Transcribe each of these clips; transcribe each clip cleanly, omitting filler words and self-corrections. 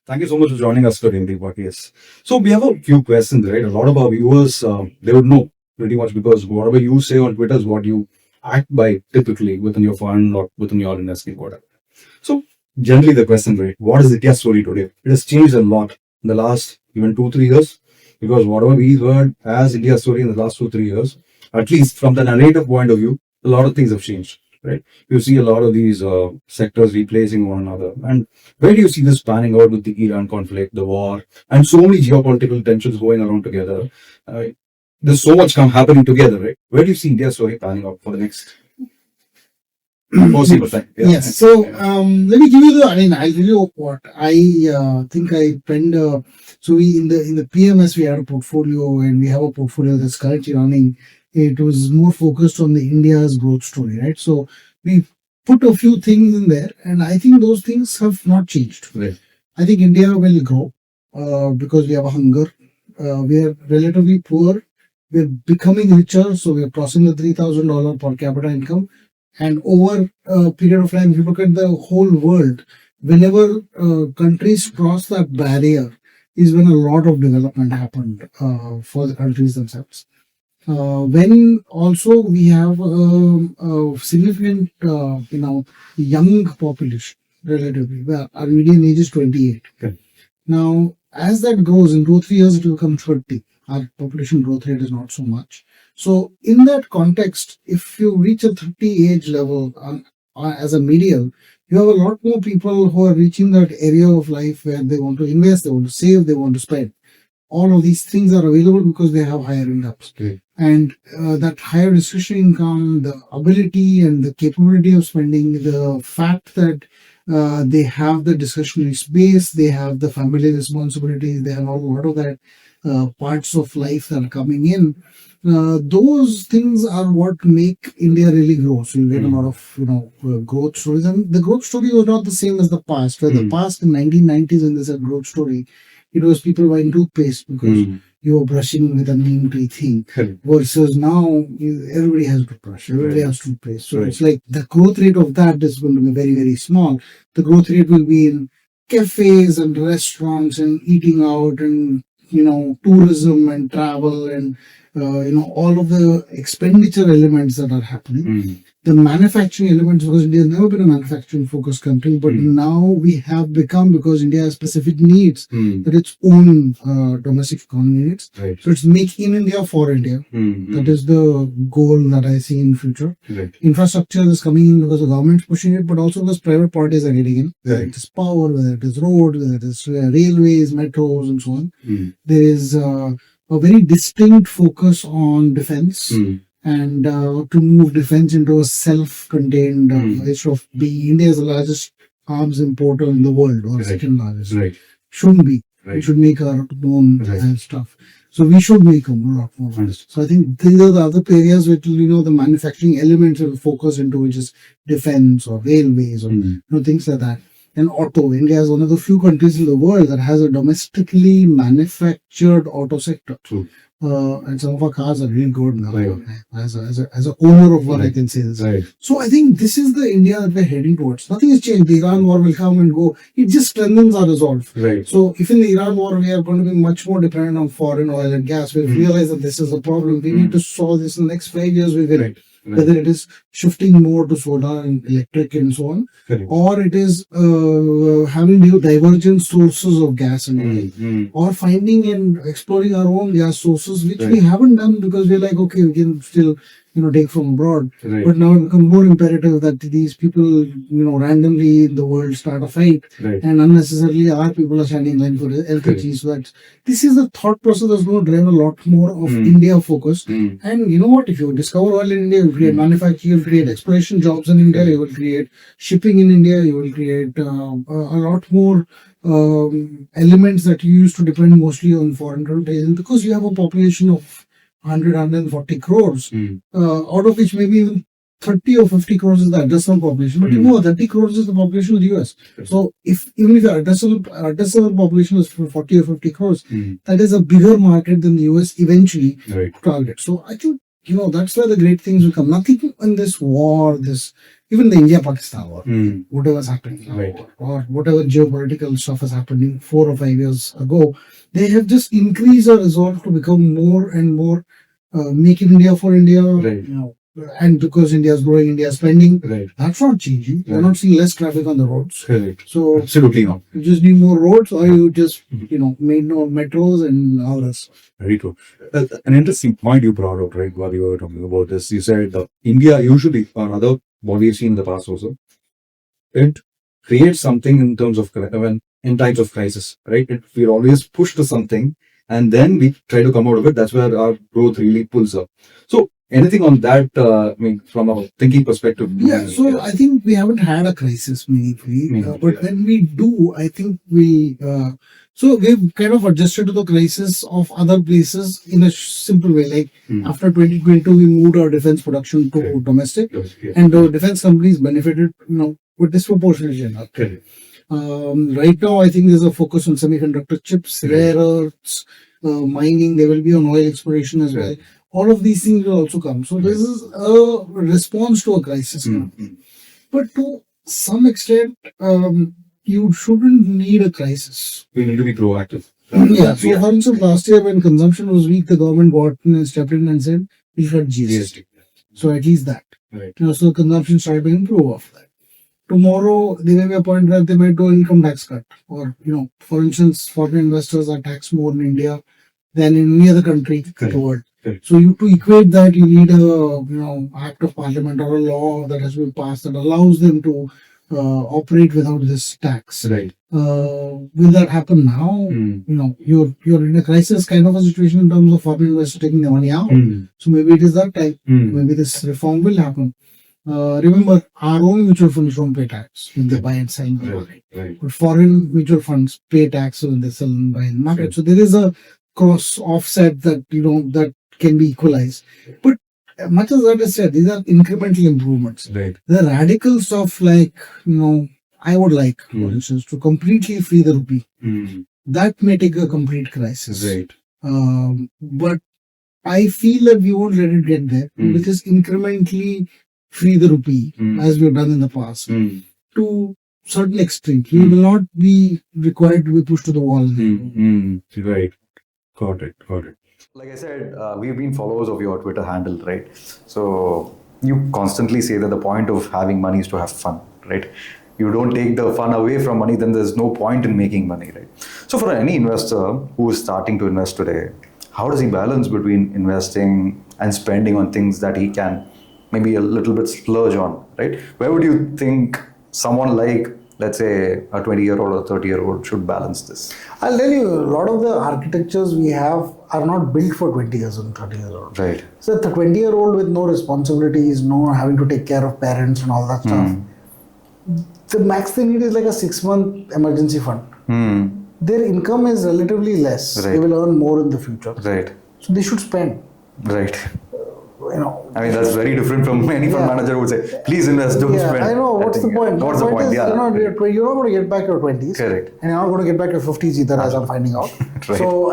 Thank you so much for joining us today, Deepak. Yes. So we have a few questions, right? A lot of our viewers, they would know pretty much because whatever you say on Twitter is what you act by typically within your fund or within your industry, whatever. So generally the question, right? What is India's story today? It has changed a lot in the last even 2, 3 years because whatever we heard as India's story in the last 2, 3 years, at least from the narrative point of view, a lot of things have changed, right? You see a lot of these sectors replacing one another. And where do you see this panning out with the Iran conflict, the war, and so many geopolitical tensions going around together? Uh, there's so much happening together, right? Where do you see India's story panning out for the next foreseeable time? Yeah. Yes. So let me give you I'll tell you what I think I trend. So we in the PMS we had a portfolio, and we have a portfolio that's currently running. It was more focused on the India's growth story, right? So we put a few things in there, and I think those things have not changed. Right. I think India will grow because we have a hunger. We are relatively poor. We're becoming richer, so we're crossing the $3,000 per capita income. And over a period of time, if you look at the whole world, whenever countries cross that barrier, is when a lot of development happened for the countries themselves. When also we have a significant, young population relatively. Well, our median age is 28. Okay. Now, as that grows, in 2 or 3 years, it will become 30. Our population growth rate is not so much. So, in that context, if you reach a 30 age level as a median, you have a lot more people who are reaching that area of life where they want to invest, they want to save, they want to spend. All of these things are available because they have higher incomes. Okay. And that higher discretionary income, the ability and the capability of spending, the fact that they have the discretionary space, they have the family responsibilities, they have a lot of that parts of life that are coming in. Those things are what make India really grow. So you get a lot of growth stories, and the growth story was not the same as the past. Where the past in 1990s, when there's a growth story, it was people buying toothpaste because you were brushing with a neem tree thing. Versus now, everybody has toothbrush, everybody has toothpaste. So it's like the growth rate of that is going to be very, very small. The growth rate will be in cafes and restaurants and eating out and tourism and travel and all of the expenditure elements that are happening. The manufacturing elements, because India has never been a manufacturing focused country, but now we have become, because India has specific needs that its own domestic economy needs. Right. So it's make in India for India. That is the goal that I see in future. Right. Infrastructure is coming in because the government's pushing it, but also because private parties are getting in. Whether it is power, whether it is road, whether it is railways, metros, and so on. There is a very distinct focus on defense. And to move defense into a self-contained, instead of being India is the largest arms importer in the world, or second largest. Right. Shouldn't be. Right. We should make our own stuff. So we should make a lot more. So I think these are the other areas which the manufacturing elements will focus into, which is defense or railways or things like that. And auto. India is one of the few countries in the world that has a domestically manufactured auto sector. True. And some of our cars are really good now. As a owner of one, I can say this. Right. So I think this is the India that we're heading towards. Nothing has changed. The Iran war will come and go. It just strengthens our resolve. Right. So if in the Iran war we are going to be much more dependent on foreign oil and gas, we'll realize that this is a problem. We need to solve this in the next 5 years. We will. Right. Whether it is shifting more to solar and electric and so on, or it is having new divergent sources of gas and oil, or finding and exploring our own gas sources, which we haven't done because we're like, okay, we can still take from abroad. But now it becomes more imperative that these people, randomly in the world start a fight, and unnecessarily our people are standing in line for LPG. So that this is the thought process that's going to drive a lot more of India focus. And you know what? If you discover oil in India, you create manufacturing, you will create exploration jobs in India, you will create shipping in India, you will create a lot more elements that you used to depend mostly on foreign trade, because you have a population of 140 crores, out of which maybe even 30 or 50 crores is the addressable population. But 30 crores is the population of the US. So even if your addressable population is 40 or 50 crores, that is a bigger market than the US eventually target. So I think, that's where the great things will come. Nothing in this war, it's even the India-Pakistan war, Mm. whatever's happening now, Right. or whatever geopolitical stuff is happening 4 or 5 years ago, they have just increased our resolve to become more and more make in India for India, Right. and because India is growing, India is spending. Right. That's not changing. We're Right. not seeing less traffic on the roads. Correct. So Absolutely not. you just need more roads, or you just made no metros and all this. Very true. An interesting point you brought out, right, while you were talking about this. You said India usually, or rather, what we've seen in the past also, it creates something in terms of when in times of crisis, right? We're always pushed to something, and then we try to come out of it. That's where our growth really pulls up. So, anything on that? I mean, from a thinking perspective. Yeah, so I think we haven't had a crisis meaningfully, but when we do, I think so we've kind of adjusted to the crisis of other places in a simple way. Like after 2022, we moved our defense production to domestic, and the defense companies benefited, with disproportionate enough. Right now, I think there's a focus on semiconductor chips, rare earths, mining. There will be on oil exploration as well. All of these things will also come. So this is a response to a crisis. But to some extent, you shouldn't need a crisis. We need to be proactive. Yeah. So for instance, last year when consumption was weak, the government got in and stepped in and said, we cut GST. So at least that. Right. So consumption started to improve after that. Tomorrow, there may be a point where they might do income tax cut. Or, for instance, foreign investors are taxed more in India than in any other country in the world. So to equate that, you need a act of parliament or a law that has been passed that allows them to operate without this tax. Right. Will that happen now? You're in a crisis kind of a situation in terms of foreign investors taking the money out. So maybe it is that time. Maybe this reform will happen. Remember, our own mutual funds don't pay tax when they buy and sell in the market. Right. But foreign mutual funds pay tax when they sell and buy in the market. So there is a cross offset that that can be equalized. But much as that is said, these are incremental improvements. Right. The radical stuff like I would like, for instance, to completely free the rupee. That may take a complete crisis. Right. But I feel that we won't let it get there. We'll just incrementally free the rupee as we've done in the past to certain extent. We will not be required to be pushed to the wall. Right. Got it. Like I said, we've been followers of your Twitter handle, right? So you constantly say that the point of having money is to have fun, right? You don't take the fun away from money, then there's no point in making money, right? So for any investor who is starting to invest today, how does he balance between investing and spending on things that he can maybe a little bit splurge on, right? Where would you think someone like, let's say, a 20-year-old or 30-year-old should balance this? I'll tell you, a lot of the architectures we have are not built for 20 years and 30 years old. Right. So the 20-year-old with no responsibilities, no having to take care of parents and all that stuff, the max they need is like a 6-month emergency fund. Their income is relatively less. Right. They will earn more in the future. Right. So they should spend. Right. I mean, that's very different from any fund manager who would say, please invest, don't spend. I know. What's the point? What's the point? Is, you're not going to get back your 20s. Correct. And you're not going to get back your 50s either, as I'm finding out. Right. So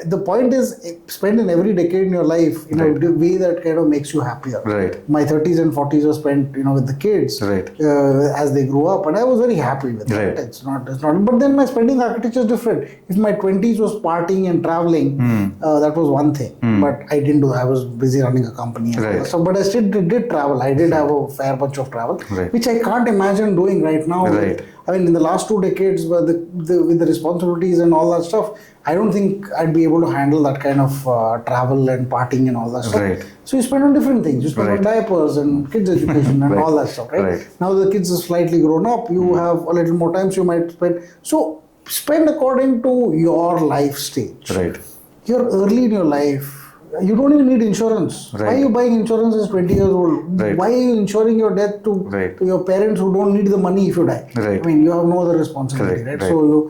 the point is, spend in every decade in your life in a way that kind of makes you happier. Right. My 30s and 40s were spent, with the kids as they grew up, and I was very happy with it. It's not. But then my spending architecture is different. If my 20s was partying and traveling, that was one thing. But I didn't do. I was busy running a company. And so, but I still did travel. I did have a fair bunch of travel, which I can't imagine doing right now. I mean, in the last 2 decades, with the responsibilities and all that stuff, I don't think I'd be able to handle that kind of travel and partying and all that stuff. So you spend on different things. You spend on diapers and kids' education and all that stuff, right? Now the kids are slightly grown up. You have a little more time, so you might spend. So spend according to your life stage. Right. You're early in your life. You don't even need insurance. Why are you buying insurance as 20 years old? Why are you insuring your death to your parents who don't need the money if you die? I mean, you have no other responsibility, right? So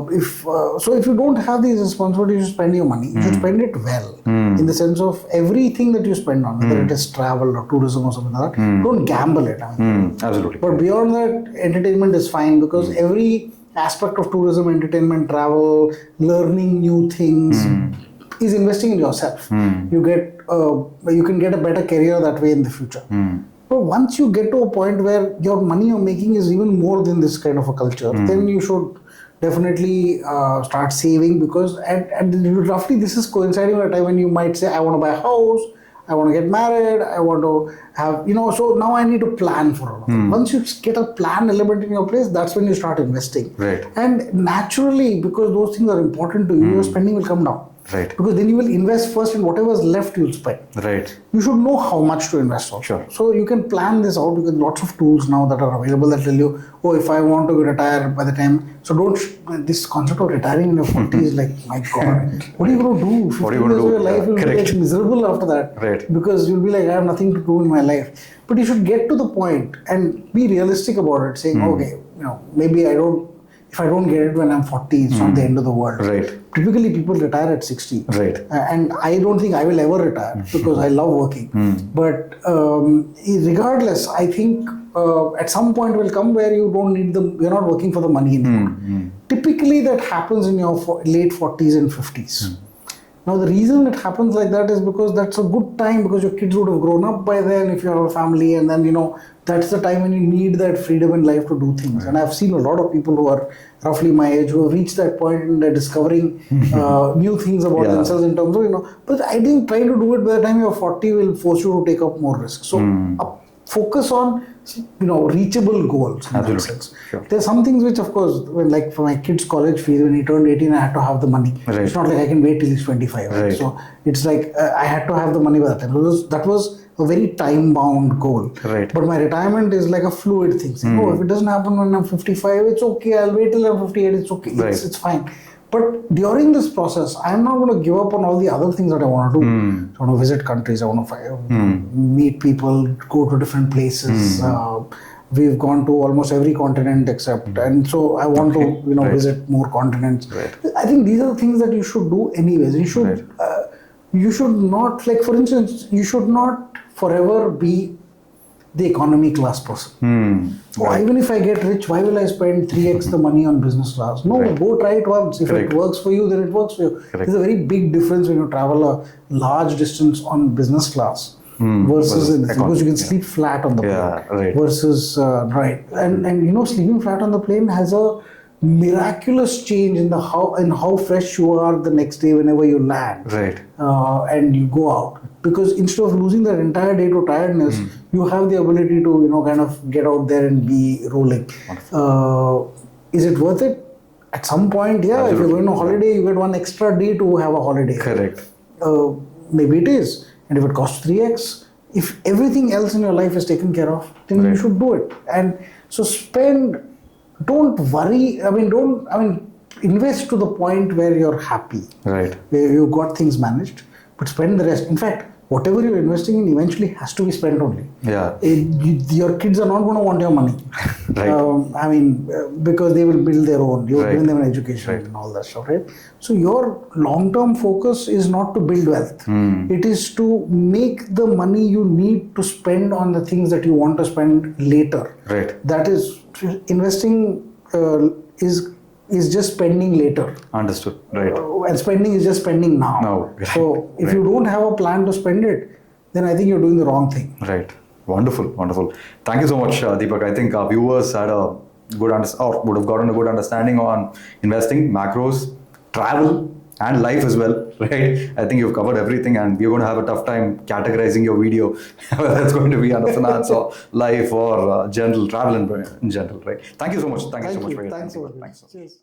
if you don't have these responsibilities to spend your money, you should spend it well. In the sense of everything that you spend on, whether it is travel or tourism or something like that, don't gamble it. Absolutely. But beyond that, entertainment is fine because every aspect of tourism, entertainment, travel, learning new things, is investing in yourself. You can get a better career that way in the future. But once you get to a point where your money you're making is even more than this kind of a culture, then you should definitely start saving, because and roughly this is coinciding with a time when you might say, I want to buy a house, I want to get married, I want to have, so now I need to plan for all of it. Once you get a plan element in your place, that's when you start investing. Right. And naturally, because those things are important to you, your spending will come down. Right. Because then you will invest first, and whatever's left you'll spend. Right. You should know how much to invest also. Sure. So you can plan this out, because lots of tools now that are available that tell you, oh, if I want to retire by the time. So this concept of retiring in your 40s is like, my God, what are you going to do? 50 What are you gonna years do? of your life, you'll be Correct. like miserable after that. Right. Because you'll be like, I have nothing to do in my life. But you should get to the point and be realistic about it, saying, okay, maybe if I don't get it when I'm 40, it's not the end of the world. Right. Typically, people retire at 60. Right. And I don't think I will ever retire, because I love working. But regardless, I think at some point will come where you don't need you're not working for the money anymore. Typically, that happens in your late 40s and 50s. Now, the reason it happens like that is because that's a good time, because your kids would have grown up by then if you have a family, and then that's the time when you need that freedom in life to do things. And I've seen a lot of people who are roughly my age who have reached that point and they're discovering new things about themselves in terms of, but I think trying to do it by the time you're 40 will force you to take up more risk. So focus on reachable goals in that sense. Sure. There's some things which, of course, like for my kid's college fees, when he turned 18, I had to have the money. Right. It's not like I can wait till he's 25. Right. So it's like I had to have the money by that time. That was a very time-bound goal. Right. But my retirement is like a fluid thing. Saying, if it doesn't happen when I'm 55, it's okay. I'll wait till I'm 58. It's okay. Right. It's fine. But during this process, I'm not going to give up on all the other things that I want to do. I want to visit countries. I want to meet people, go to different places. We've gone to almost every continent except, and so I want to, visit more continents. Right. I think these are the things that you should do anyways. You should not, like for instance, you should not forever be the economy class person. Even if I get rich, why will I spend 3x the money on business class? No, go try it once. If it works for you, then it works for you. There's a very big difference when you travel a large distance on business class versus because you can sleep flat on the plane. Versus and sleeping flat on the plane has a miraculous change in how fresh you are the next day whenever you land. Right. And you go out. Because instead of losing that entire day to tiredness, you have the ability to, kind of get out there and be rolling. Is it worth it? At some point, yeah. Absolutely. If you're going on a holiday, you get one extra day to have a holiday. Correct. Maybe it is. And if it costs 3x, if everything else in your life is taken care of, then you should do it. And so don't worry. Invest to the point where you're happy. Right. Where you've got things managed. But spend the rest. In fact, whatever you're investing in eventually has to be spent only. Yeah. Your kids are not going to want your money. Right. Because they will build their own. You're giving them an education and all that stuff, right? So your long-term focus is not to build wealth. It is to make the money you need to spend on the things that you want to spend later. Right. That is, investing is just spending later. Understood. Right. And spending is just spending now. No. So if you don't have a plan to spend it, then I think you're doing the wrong thing. Right. Wonderful. Wonderful. Thank you so much, Deepak. I think our viewers had a good would have gotten a good understanding on investing, macros, travel, and life as well. Right. I think you've covered everything, and we're going to have a tough time categorizing your video, whether it's going to be under finance or life or general travel in general. Right. Thank you so much. Thank you so much for your time. Thanks so much. Thanks. Cheers.